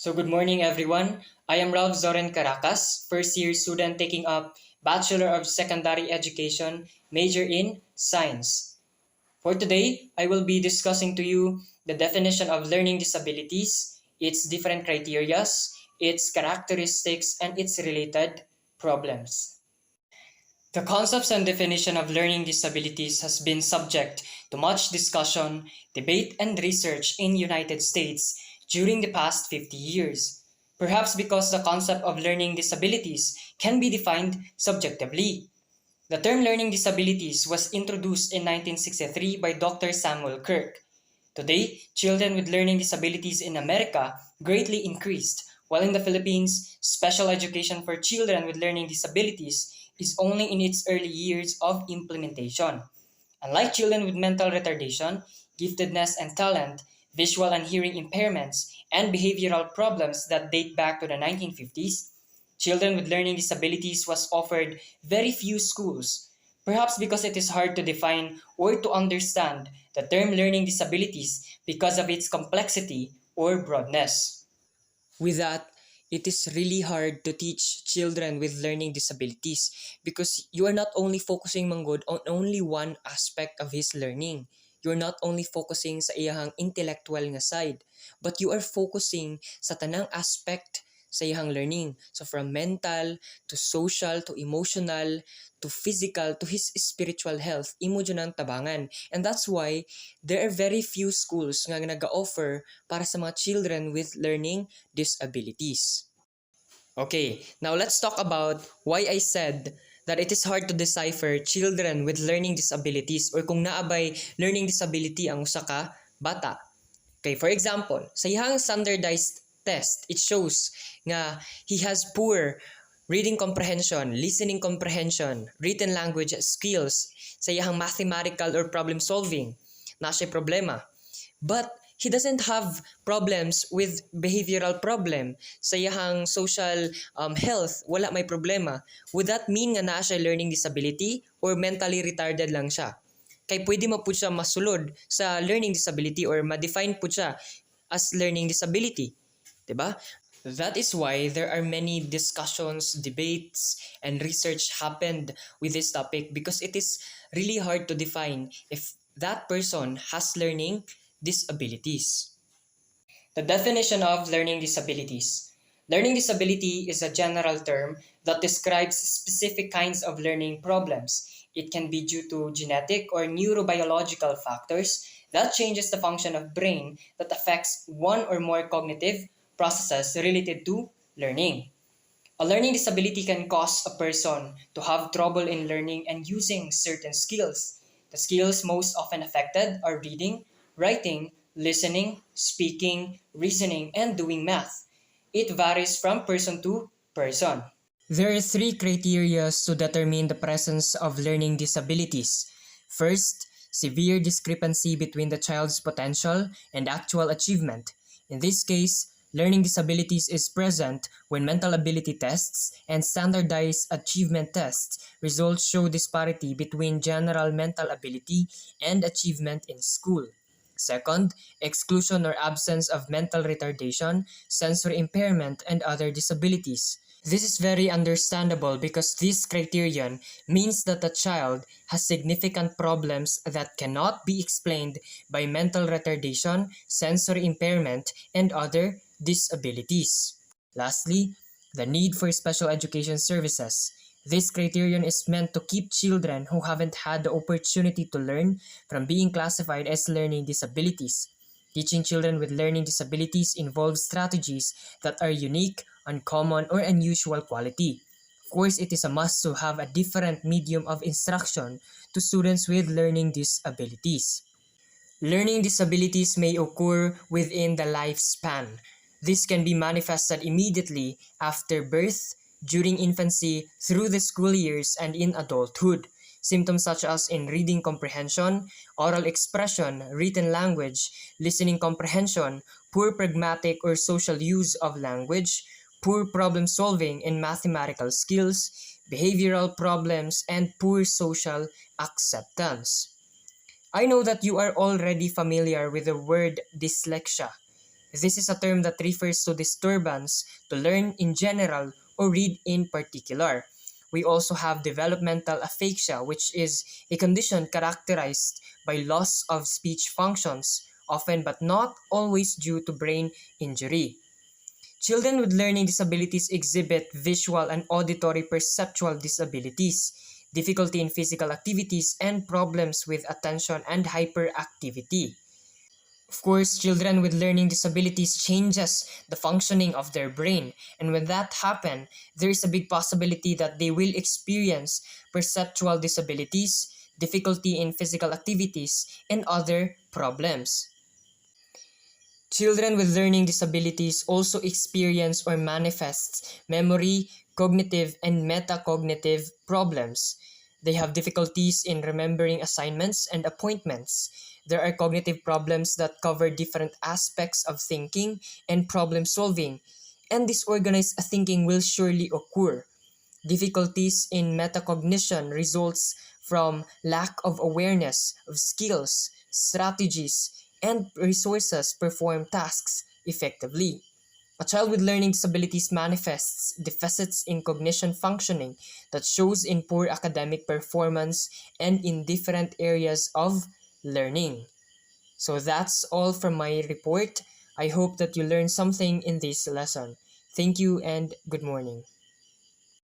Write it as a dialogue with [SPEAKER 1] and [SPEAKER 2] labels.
[SPEAKER 1] So good morning everyone. I am Ralph Zoren Caracas, first year student taking up Bachelor of Secondary Education, major in Science. For today, I will be discussing to you the definition of learning disabilities, its different criterias, its characteristics, and its related problems. The concepts and definition of learning disabilities has been subject to much discussion, debate, and research in United States during the past 50 years. Perhaps because the concept of learning disabilities can be defined subjectively. The term learning disabilities was introduced in 1963 by Dr. Samuel Kirk. Today, children with learning disabilities in America greatly increased, while in the Philippines, special education for children with learning disabilities is only in its early years of implementation. Unlike children with mental retardation, giftedness and talent, visual and hearing impairments, and behavioral problems that date back to the 1950s, children with learning disabilities was offered very few schools, perhaps because it is hard to define or to understand the term learning disabilities because of its complexity or broadness. With that, it is really hard to teach children with learning disabilities because you are not only focusing manggod on only one aspect of his learning. You're not only focusing sa iyang intellectual nga side, but you are focusing sa tanang aspect sa iyang learning. So from mental to social to emotional to physical to his spiritual health, imo dyan ang tabangan. And that's why there are very few schools nga nag-offer para sa mga children with learning disabilities. Okay, now let's talk about why I said that it is hard to decipher children with learning disabilities or kung naabay learning disability ang usa ka bata. Okay, for example, sa iyang standardized test, it shows nga he has poor reading comprehension, listening comprehension, written language skills, sa iyang mathematical or problem solving, na siya problema. But he doesn't have problems with behavioral problem. Sa iyang social health, wala may problema. Would that mean nga naa siya learning disability or mentally retarded lang siya? Kay pwede mo po siya masulod sa learning disability or ma-define po siya as learning disability. Diba? That is why there are many discussions, debates, and research happened with this topic because it is really hard to define if that person has learning disabilities. The definition of learning disabilities. Learning disability is a general term that describes specific kinds of learning problems. It can be due to genetic or neurobiological factors that changes the function of brain that affects one or more cognitive processes related to learning. A learning disability can cause a person to have trouble in learning and using certain skills. The skills most often affected are reading, writing, listening, speaking, reasoning, and doing math. It varies from person to person. There are three criteria to determine the presence of learning disabilities. First, severe discrepancy between the child's potential and actual achievement. In this case, learning disabilities is present when mental ability tests and standardized achievement tests results show disparity between general mental ability and achievement in school. Second, exclusion or absence of mental retardation, sensory impairment, and other disabilities. This is very understandable because this criterion means that the child has significant problems that cannot be explained by mental retardation, sensory impairment, and other disabilities. Lastly, the need for special education services. This criterion is meant to keep children who haven't had the opportunity to learn from being classified as learning disabilities. Teaching children with learning disabilities involves strategies that are unique, uncommon, or unusual quality. Of course, it is a must to have a different medium of instruction to students with learning disabilities. Learning disabilities may occur within the lifespan. This can be manifested immediately after birth, during infancy, through the school years, and in adulthood. Symptoms such as in reading comprehension, oral expression, written language, listening comprehension, poor pragmatic or social use of language, poor problem solving and mathematical skills, behavioral problems, and poor social acceptance. I know that you are already familiar with the word dyslexia. This is a term that refers to disturbance to learn in general or read in particular. We also have developmental aphasia, which is a condition characterized by loss of speech functions, often but not always due to brain injury. Children with learning disabilities exhibit visual and auditory perceptual disabilities, difficulty in physical activities, and problems with attention and hyperactivity. Of course, children with learning disabilities changes the functioning of their brain, and when that happens, there is a big possibility that they will experience perceptual disabilities, difficulty in physical activities, and other problems. Children with learning disabilities also experience or manifest memory, cognitive, and metacognitive problems. They have difficulties in remembering assignments and appointments. There are cognitive problems that cover different aspects of thinking and problem solving, and disorganized thinking will surely occur. Difficulties in metacognition results from lack of awareness of skills, strategies, and resources perform tasks effectively. A child with learning disabilities manifests deficits in cognition functioning that shows in poor academic performance and in different areas of learning. So that's all from my report. I hope that you learned something in this lesson. Thank you and good morning.